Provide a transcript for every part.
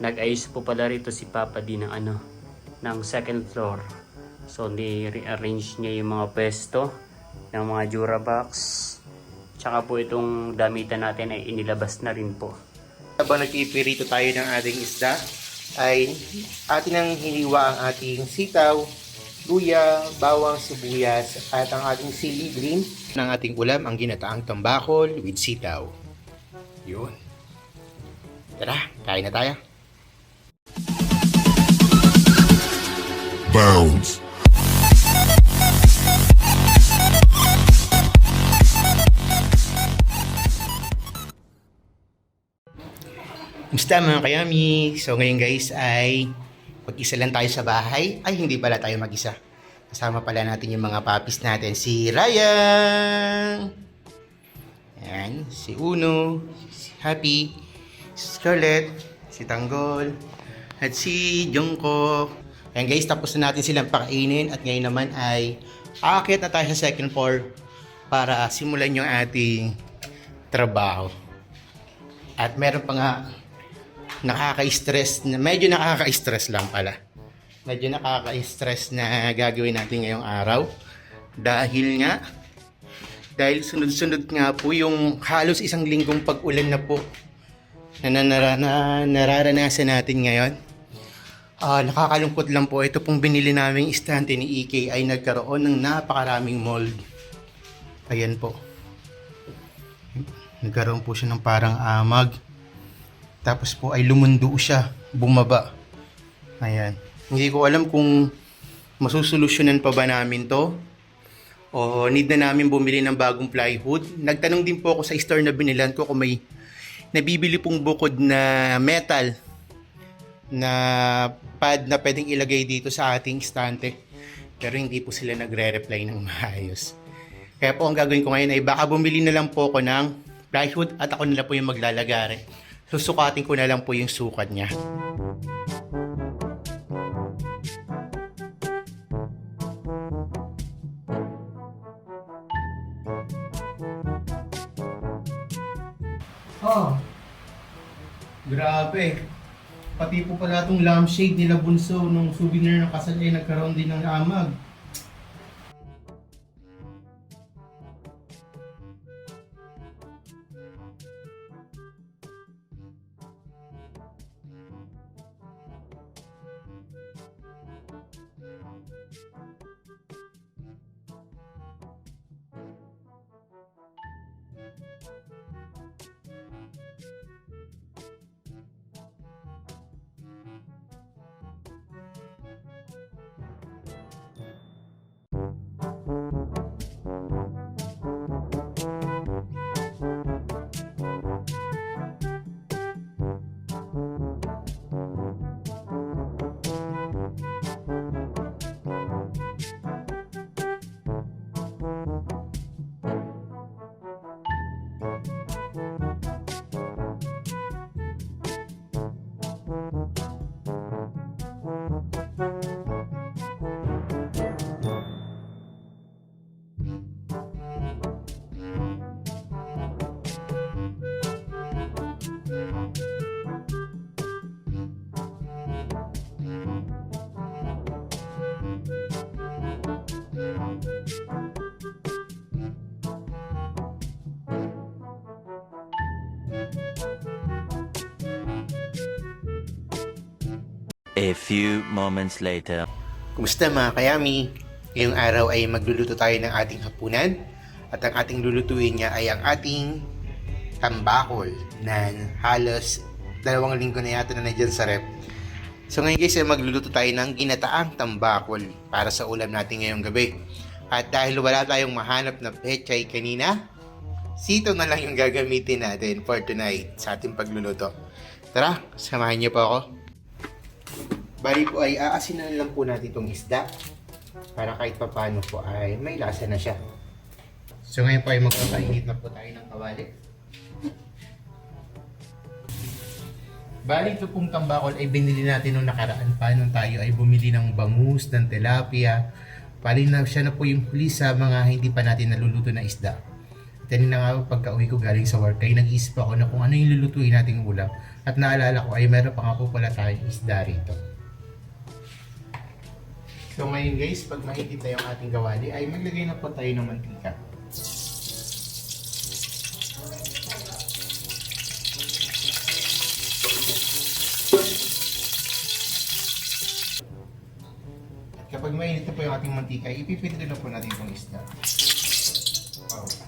Nag-ayos po pala rito si Papa D ng ng second floor. So ni-rearrange niya yung mga pwesto ng mga Durabox. Tsaka po itong damitan natin ay inilabas na rin po. Habang nagpipirito tayo ng ating isda, ay atin ang hiniwa ang ating sitaw, luya, bawang, sibuyas, at ang ating sili green. Ng ating ulam, ang ginataang tambakol with sitaw. Yun. Tara, kain na tayo. Bounce. Musta mga kayami? So ngayon guys ay mag-isa lang tayo sa bahay. Ay hindi pala tayo mag-isa. Kasama pala natin yung mga papis natin. Si Ryan! Ayan, si Uno, si Happy, si Scarlett, si Tanggol, at si Jungkook. Ayan guys, tapos na natin silang pakainin at ngayon naman ay aakyat na tayo sa second floor para simulan yung ating trabaho. At meron pa nga nakaka-stress, medyo nakaka-stress lang pala. Medyo nakaka-stress na gagawin natin ngayong araw. Dahil sunod-sunod nga po yung halos isang linggong pag-ulan na po na nararanasan natin ngayon. Nakakalungkot lang po. Ito pong binili naming istante ni EK ay nagkaroon ng napakaraming mold. Ayan po. Nagkaroon po siya ng parang amag. Tapos po ay lumundo siya. Bumaba. Ayan. Hindi ko alam kung masusolusyonan pa ba namin to. O need na namin bumili ng bagong plywood. Nagtanong din po ako sa store na binilan ko kung may nabibili pong bukod na metal na pad na pwedeng ilagay dito sa ating istante. Pero hindi po sila nagre-reply ng maayos. Kaya po ang gagawin ko ngayon ay baka bumili na lang po ako ng plywood at ako nila po yung maglalagare. Susukatin ko na lang po yung sukat niya. Oh, grabe. Pati po pala itong lampshade nila bunso nung souvenir ng kasal ay nagkaroon din ng amag. A few moments later. Kumusta mga kayami? Ngayong araw ay magluluto tayo ng ating hapunan at ang ating lulutuin niya ay ang ating tambakol na halos 2 linggo na yata na nandyan sa rep. So ngayon guys ay magluluto tayo ng ginataang tambakol para sa ulam natin ngayong gabi. At dahil wala tayong mahanap na pechay kanina, sito na lang yung gagamitin natin for tonight sa ating pagluluto. Tara, samahan niyo po ako. Bali po ay aasinan lang po natin itong isda para kahit papano po ay may lasa na siya. So ngayon po ay magpapainit na po tayo ng kawali. Bali ito pong tambakol ay binili natin nung nakaraan pa nung tayo ay bumili ng bangus, ng tilapia. Bali na siya na po yung huli sa mga hindi pa natin naluluto na isda. At yan na nga pagka uwi ko galing sa work ay nag-iisip ako na kung ano yung lulutuin nating ulam. At At naalala ko ay meron pa nga po pala tayong isda rito. So ngayon guys, pag mahigit na yung ating gawali ay maglagay na po tayo ng mantika. At kapag mainit na po yung ating mantika, ipipinto na po natin itong isda. Wow.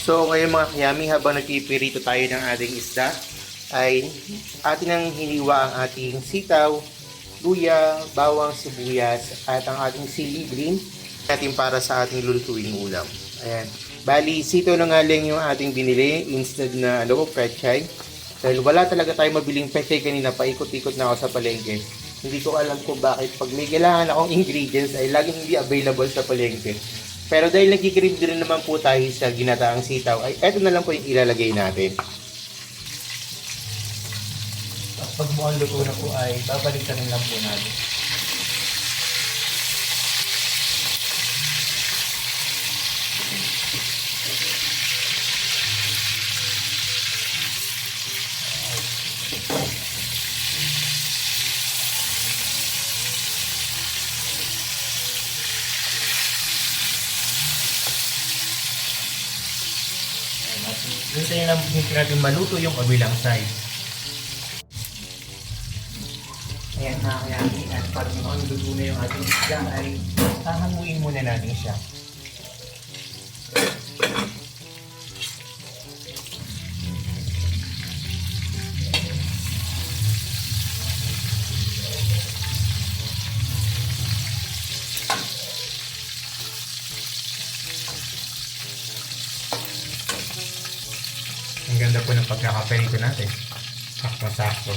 So ngayon mga kayami, habang nagpipirito tayo ng ating isda, ay atin ang hiniwa ang ating sitaw, luya, bawang, sibuyas, at ang ating sili green natin para sa ating lulutuing ulam. Ayan. Bali, sitaw na nga lang yung ating binili instead na pechay. Dahil wala talaga tayo mabiling pechay kanina, paikot-ikot na ako sa palengke. Hindi ko alam kung bakit pag may kailangan akong ingredients ay laging hindi available sa palengke. Pero dahil nagkikrib din naman po tayo sa ginataang sitaw, ay eto na lang po yung ilalagay natin. At pag mukhang luto na po ay babalik na lang po natin. Hintayin lang natin maluto yung kabilang side. Ayan mga kayami, at pag mukhang luto na yung ating isda ay hahanguin muna natin siya. Ang ganda po ng pagkakaperito natin. Sakto-sakto.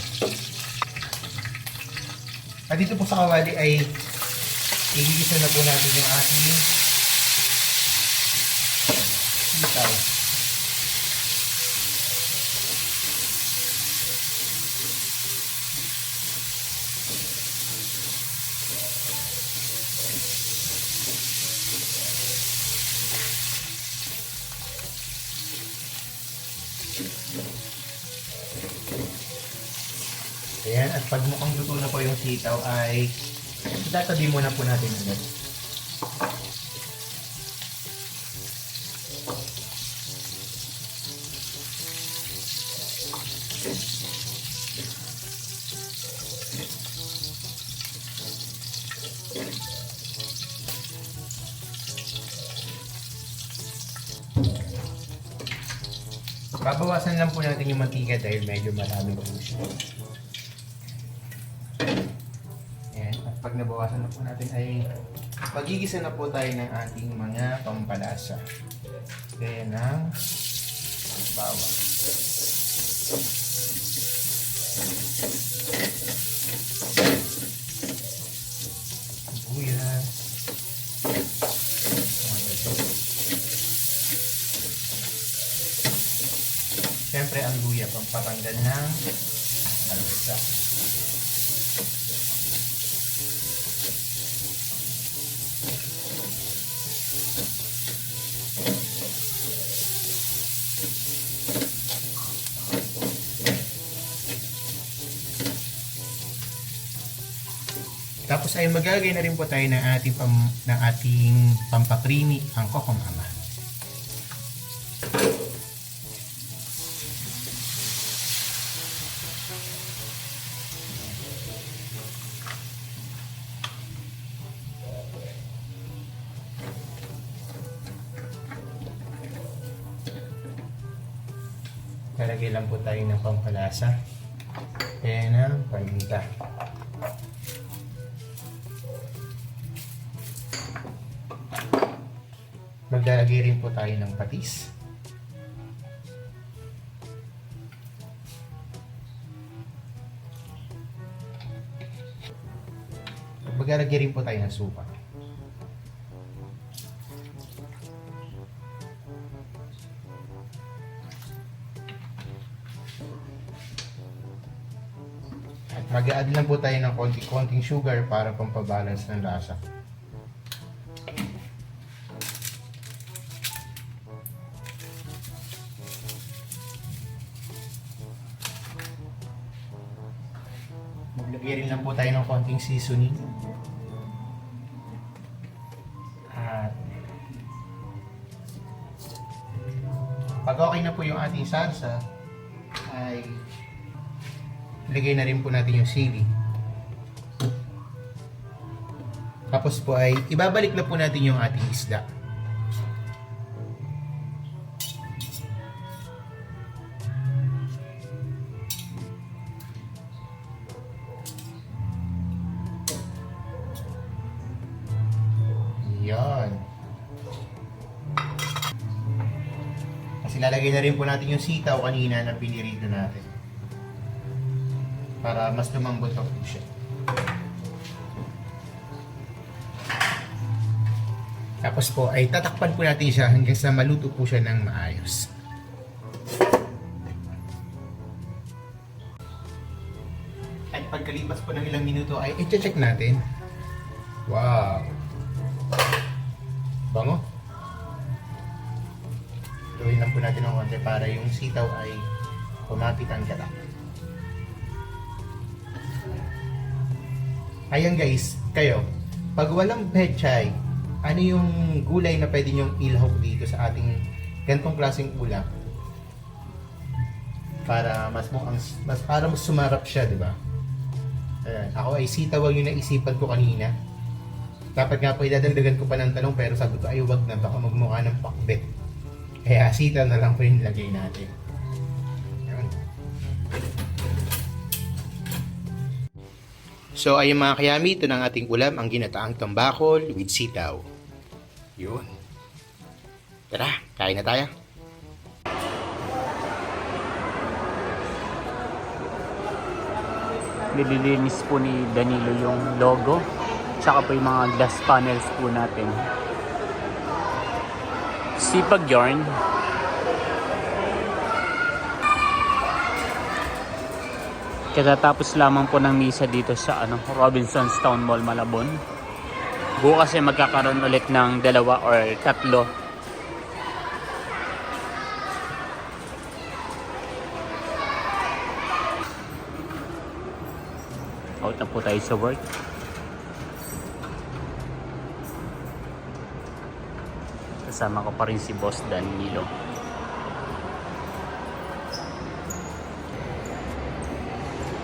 At dito po sa kawali ay igigisa na po natin yung ating sitaw. Ayan, at pag mukhang luto na po yung sitaw ay itatabi muna po natin agad. Babawasan lang po natin yung mantika dahil medyo marami po siya. Ayan, at pag nabawasan na po natin ay magigisa na po tayo ng ating mga pampalasa. Gaya ng bawang. Sibuyas. Siyempre ang luya, pampatanggal ng malasa. Tapos ay magagay na rin po tayo ng ating pampakrimi, ang Coco Mama. Lalagyan Lagay lang po tayo ng pampalasa. Kaya na, paminta. Maglalagay rin po tayo ng patis. Maglalagay rin po tayo ng suka. At mag-add lang po tayo ng konting sugar para pampabalance ng lasa. Maglagay rin lang po tayo ng konting seasoning. At pag okay na po yung ating salsa, ay ilagay na rin po natin yung sili. Tapos po ay ibabalik na po natin yung ating isda. Yan. Kasi lalagay na rin po natin yung sitaw kanina na pinirito natin. Para mas lumambot pa po siya. Tapos po ay tatakpan po natin siya hanggang sa maluto po siya ng maayos. At pagkalipas po ng ilang minuto ay i-check natin. Wow! Bango! Gawin lang po natin ng konti para yung sitaw ay kumapit ang gata. Ayan guys, kayo, pag walang pechay, ano yung gulay na pwede nyong ilahok dito sa ating ganitong klaseng ulam? Para mas sumarap siya, di ba? Ayan, ako ay sitaw ang yung naisipan ko kanina. Dapat nga po idadagdagan ko pa ng talong pero sabi ko ay wag na, baka magmukha ng pakbet. Kaya sitaw na lang po yung nilagay natin. Ayan. So ayun mga kayami, ito ng ating ulam, ang ginataang tambakol with sitaw. Yun. Tara, kain na tayo. Nililinis po ni Danilo yung logo. Tsaka po yung mga glass panels po natin. Sipag yarn. Katatapos lamang po ng misa dito sa Robinson's Town Mall, Malabon. Bukas ay magkakaroon ulit ng 2 or 3. Out na po tayo sa work. Kasama ko pa rin si Boss Danilo.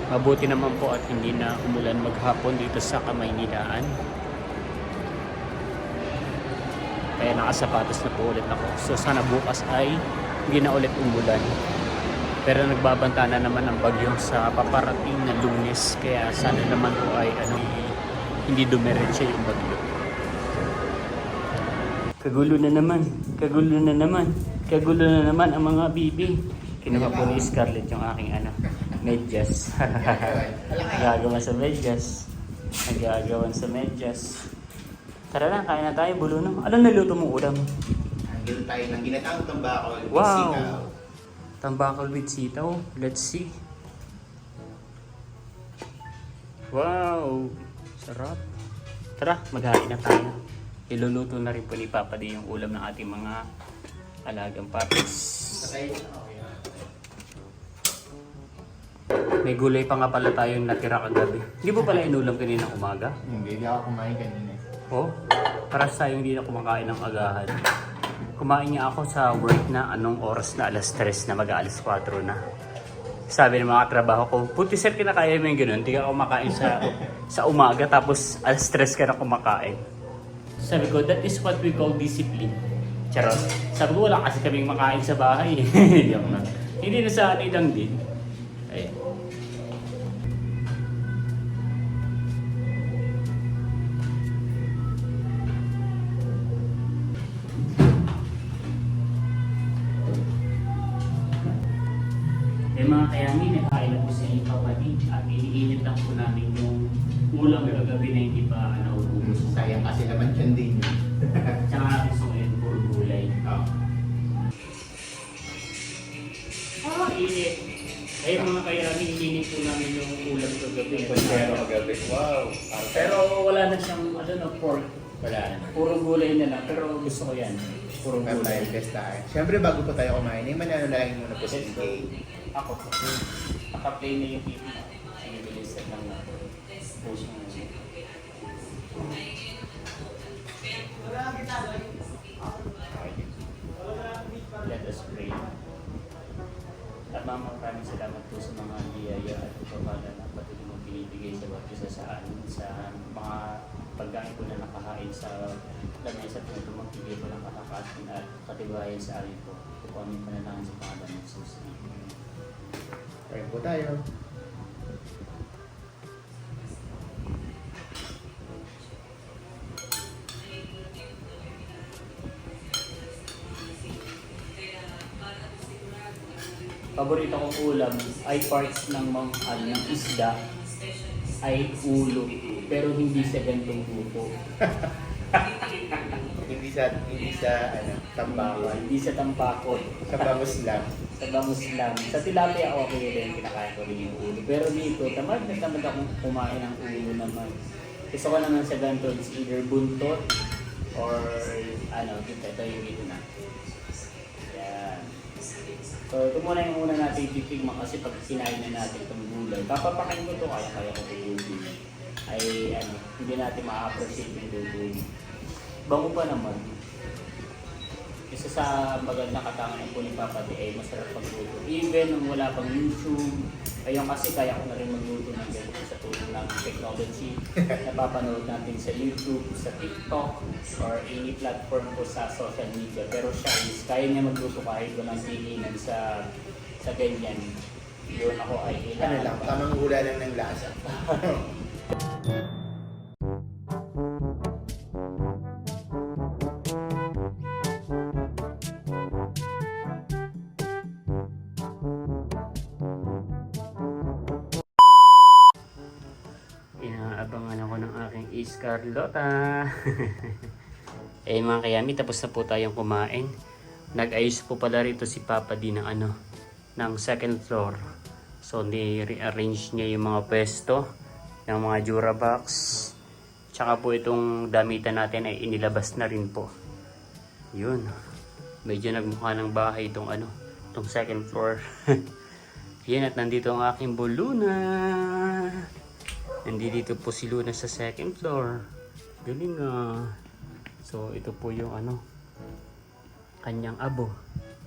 Mabuti naman po at hindi na umulan maghapon dito sa Kamaynilaan. Kaya nakasapatos na po ulit ako. So sana bukas ay hindi na ulit umulan. Pero nagbabanta na naman ang bagyo sa paparating na Lunes. Kaya sana naman po ay hindi dumiretso yung bagyo. Kagulo na naman. Kagulo na naman. Kagulo na naman ang mga bibi. Kinuha po ni Scarlett yung aking medyas. Nagagawan sa medyas. Nagagawan sa medyas. Tara na, kain na tayo, bulo na. Anong naluto mong ulam? Handle tayo ng ginataang tambakol with Wow! sitaw. Tambakol with sitaw. Let's see. Wow! Sarap. Tara, maghain na tayo. Iluluto na rin po ni Papa D yung ulam ng ating mga alagang papis. May gulay pa nga pala tayong natira kagabi. Hindi mo pala inulam kanina umaga? Hindi ako kumain kanina. Oh, para sa hindi na kumakain ng agahan. Kumain niya ako sa work na anong oras na, alas 3 na, mag-alas 4 na. Sabi ng mga trabaho ko, puti sir, kinakaya mo yung ganun, hindi ka kumakain sa umaga tapos alas 3 ka na kumakain. Sabi ko, that is what we call discipline. Charot. Sabi ko, wala kasi kaming makain sa bahay. Hindi nasanay lang din. Ayan. Mga kayami, nakain na po si Papadi at iniinit lang po namin yung ulam kagabi na hindi pa naubos. Sayang kasi naman yan din. Tsaka gusto ko yung puro gulay. Init. Ayun mga kayami, iniinit po namin yung ulam kagabi. Pero kagabi, wow. Pero wala na siyang pork. Wala na. Puro gulay na lang, pero gusto ko yan. Puro Tayo gulay. best tayo. Siyempre bago pa tayo kumain, manalo na lang muna po sa Let's go. Ako po. Naka-play na yung TV. Sige, bilisan lang na. Push mo na siya. Let us pray. At maraming salamat po sa mga biyaya at pagpapala na patuloy mong binibigay sa bawat isa sa amin sa mga pagkain ko na nakahain sa lamesa at tumagpigay ko ng katakasin at katibayan sa amin po. Ito po aming panalangin sa pangalan ng Jesus. Kain po tayo. Paborito kong ulam ay parts ng ng isda ay ulo, pero hindi sa gantong buto. Hindi sa tambakan. Hindi sa tampakot. Sa bangus lang. Sa bangus lang. Sa tilapia ako okay rin, kinakain ko rin yung ulo. Pero dito, tamad na tamad akong kumain ng ulo naman. Gusto ko naman sa ganito, it's either buntot or ito yung ito na. Yan. So ito muna yung una natin titigman kasi pag kinain na natin itong gulay, papapakain ko ito, kaya ko ito ay hindi natin ma-appreciate yung gulay. Bango pa naman. Isa sa magandang katangan po ni Papa Di ay masarap pagluto. Even nung wala pang YouTube, ayun kasi kaya ko na rin magluto ng ganito sa tulong ng technology. Napapanood natin sa YouTube, sa TikTok, or any platform po sa social media. Pero siya is kaya niya magluto kahit walang tinginan sa ganyan. Yun ako ay Ano lang, tamang hula lang ng lasa. Inaabangan ako ng aking Is Carlota. Eh mga kayami, tapos na po tayong kumain. Nag-ayos po pala rito si Papa D ng ng second floor. So ni-rearrange niya yung mga pwesto ng mga Durabox. Tsaka po itong damitan natin ay inilabas na rin po. Yun. Medyo nagmukha ng bahay itong itong second floor. Yan, at nandito ang aking buluna. Nandito po si Luna sa second floor. Galing So ito po yung kanyang abo.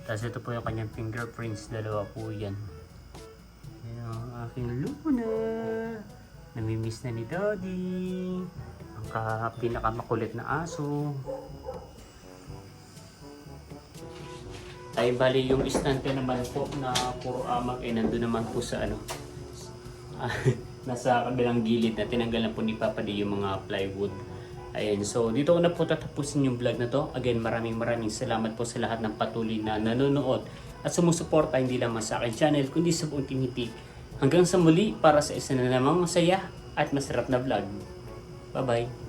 Tapos ito po yung kanyang fingerprints. Dalawa po yan. Yan ang aking Luna. Namimiss na ni Daddy. Ang pinakamakulit na aso. Ay bali yung istante naman po na puro amag ay nandun naman po sa nasa kabilang gilid na tinanggal na po ni Papa D yung mga plywood. Ayan, so dito ko na po tatapusin yung vlog na to. Again, maraming salamat po sa lahat ng patuloy na nanonood at sumusuporta hindi lamang sa akin channel kundi sa buong Timitik. Hanggang sa muli para sa isa na namang masaya at masarap na vlog. Bye bye!